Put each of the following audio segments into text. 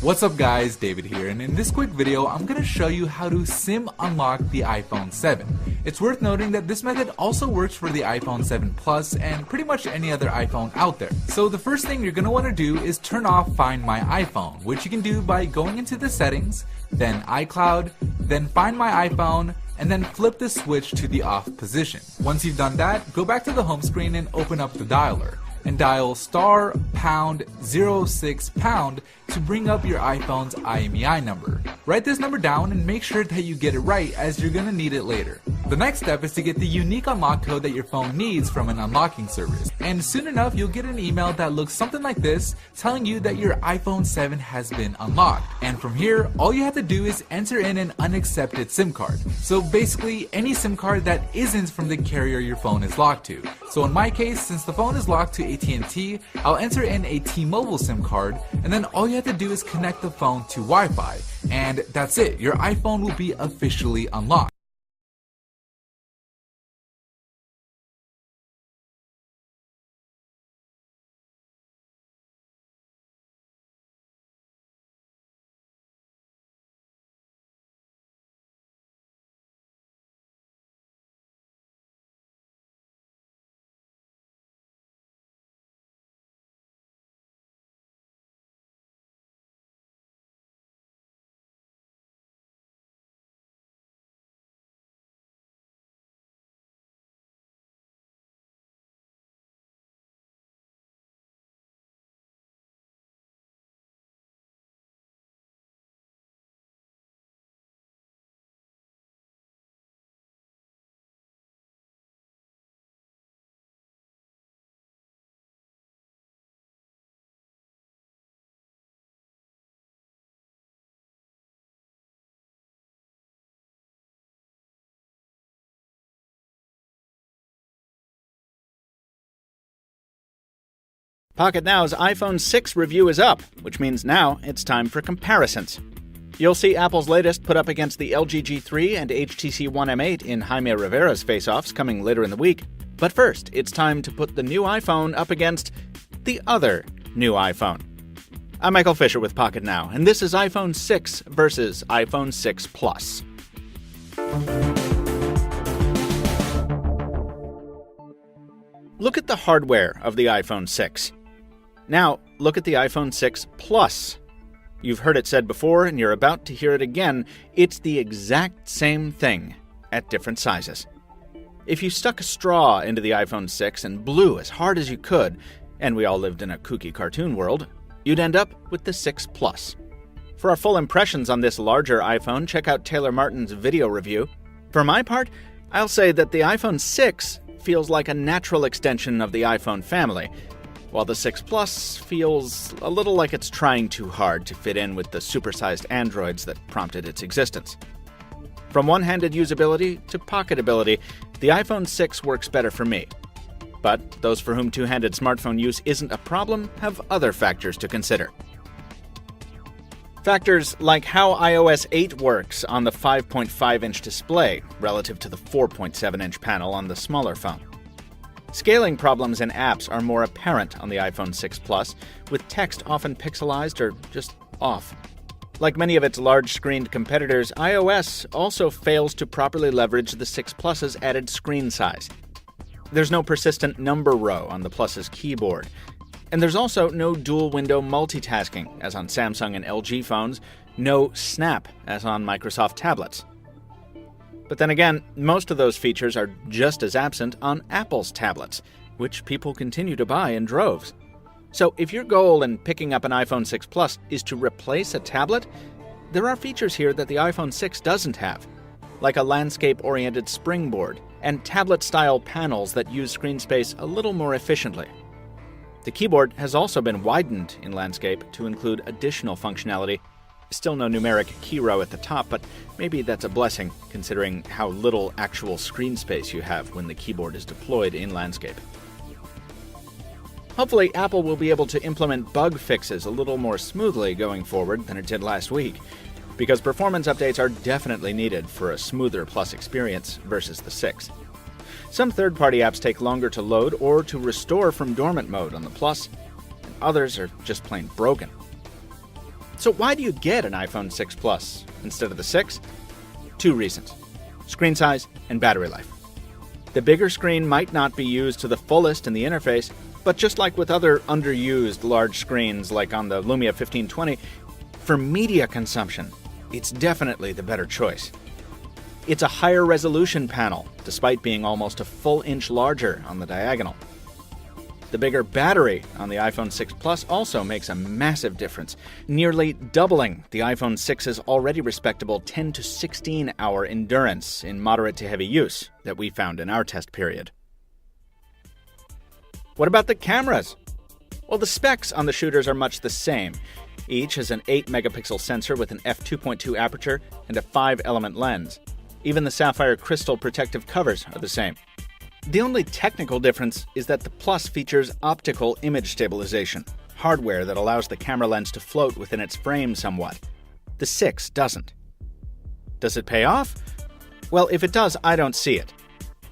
What's up guys, David here, and in this quick video I'm going to show you how to SIM unlock the iPhone 7. It's worth noting that this method also works for the iPhone 7 Plus and pretty much any other iPhone out there. So the first thing you're going to want to do is turn off Find My iPhone, which you can do by going into the settings, then iCloud, then Find My iPhone, and then flip the switch to the off position. Once you've done that, go back to the home screen and open up the dialer and dial *#06# to bring up your iPhone's IMEI number. Write this number down and make sure that you get it right, as you're gonna need it later. The next step is to get the unique unlock code that your phone needs from an unlocking service, and soon enough you'll get an email that looks something like this, telling you that your iPhone 7 has been unlocked. And from here, all you have to do is enter in an unaccepted SIM card. So basically any SIM card that isn't from the carrier your phone is locked to. So in my case, since the phone is locked to AT&T, I'll enter in a T-Mobile SIM card, and then all you have to do is connect the phone to Wi-Fi, and that's it. Your iPhone will be officially unlocked. Pocket Now's iPhone 6 review is up, which means now it's time for comparisons. You'll see Apple's latest put up against the LG G3 and HTC One M8 in Jaime Rivera's face-offs coming later in the week. But first, it's time to put the new iPhone up against the other new iPhone. I'm Michael Fisher with Pocket Now, and this is iPhone 6 versus iPhone 6 Plus. Look at the hardware of the iPhone 6. Now, look at the iPhone 6 Plus. You've heard it said before, and you're about to hear it again. It's the exact same thing at different sizes. If you stuck a straw into the iPhone 6 and blew as hard as you could, and we all lived in a kooky cartoon world, you'd end up with the 6 Plus. For our full impressions on this larger iPhone, check out Taylor Martin's video review. For my part, I'll say that the iPhone 6 feels like a natural extension of the iPhone family, while the 6 Plus feels a little like it's trying too hard to fit in with the supersized androids that prompted its existence. From one-handed usability to pocketability, the iPhone 6 works better for me. But those for whom two-handed smartphone use isn't a problem have other factors to consider. Factors like how iOS 8 works on the 5.5-inch display relative to the 4.7-inch panel on the smaller phone. Scaling problems in apps are more apparent on the iPhone 6 Plus, with text often pixelized or just off. Like many of its large-screened competitors, iOS also fails to properly leverage the 6 Plus's added screen size. There's no persistent number row on the Plus's keyboard. And there's also no dual-window multitasking, as on Samsung and LG phones, no Snap, as on Microsoft tablets. But then again, most of those features are just as absent on Apple's tablets, which people continue to buy in droves. So if your goal in picking up an iPhone 6 Plus is to replace a tablet, there are features here that the iPhone 6 doesn't have, like a landscape-oriented springboard and tablet-style panels that use screen space a little more efficiently. The keyboard has also been widened in landscape to include additional functionality. Still no numeric key row at the top, but maybe that's a blessing considering how little actual screen space you have when the keyboard is deployed in landscape. Hopefully, Apple will be able to implement bug fixes a little more smoothly going forward than it did last week, because performance updates are definitely needed for a smoother Plus experience versus the 6. Some third-party apps take longer to load or to restore from dormant mode on the Plus, and others are just plain broken. So why do you get an iPhone 6 Plus instead of the 6? 2 reasons: screen size and battery life. The bigger screen might not be used to the fullest in the interface, but just like with other underused large screens like on the Lumia 1520, for media consumption, it's definitely the better choice. It's a higher resolution panel, despite being almost a full inch larger on the diagonal. The bigger battery on the iPhone 6 Plus also makes a massive difference, nearly doubling the iPhone 6's already respectable 10 to 16 hour endurance in moderate to heavy use that we found in our test period. What about the cameras? Well, the specs on the shooters are much the same. Each has an 8-megapixel sensor with an f2.2 aperture and a 5-element lens. Even the sapphire crystal protective covers are the same. The only technical difference is that the Plus features optical image stabilization, hardware that allows the camera lens to float within its frame somewhat. The 6 doesn't. Does it pay off? Well, if it does, I don't see it.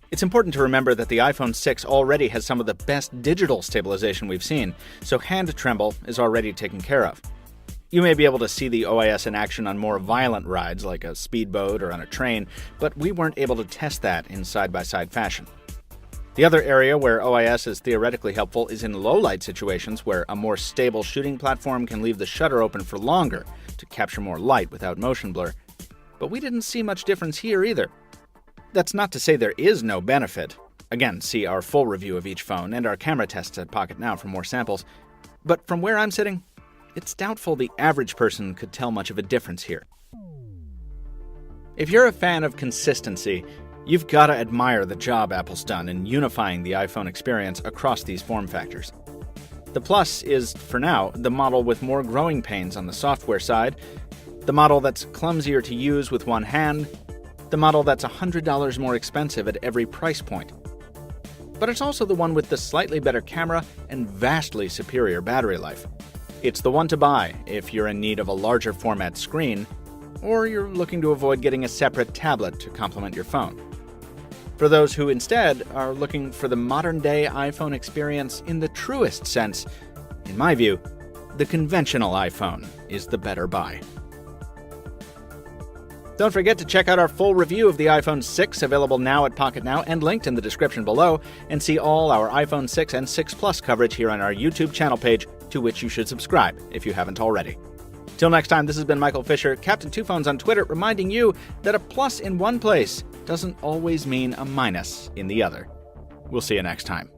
It's important to remember that the iPhone 6 already has some of the best digital stabilization we've seen, so hand tremble is already taken care of. You may be able to see the OIS in action on more violent rides like a speedboat or on a train, but we weren't able to test that in side-by-side fashion. The other area where OIS is theoretically helpful is in low-light situations where a more stable shooting platform can leave the shutter open for longer to capture more light without motion blur. But we didn't see much difference here either. That's not to say there is no benefit. Again, see our full review of each phone and our camera tests at Pocket Now for more samples. But from where I'm sitting, it's doubtful the average person could tell much of a difference here. If you're a fan of consistency, you've got to admire the job Apple's done in unifying the iPhone experience across these form factors. The Plus is, for now, the model with more growing pains on the software side, the model that's clumsier to use with one hand, the model that's $100 more expensive at every price point. But it's also the one with the slightly better camera and vastly superior battery life. It's the one to buy if you're in need of a larger format screen, or you're looking to avoid getting a separate tablet to complement your phone. For those who instead are looking for the modern-day iPhone experience in the truest sense, in my view, the conventional iPhone is the better buy. Don't forget to check out our full review of the iPhone 6, available now at Pocket Now and linked in the description below, and see all our iPhone 6 and 6 Plus coverage here on our YouTube channel page, to which you should subscribe if you haven't already. Till next time, this has been Michael Fisher, Captain Two Phones on Twitter, reminding you that a plus in one place doesn't always mean a minus in the other. We'll see you next time.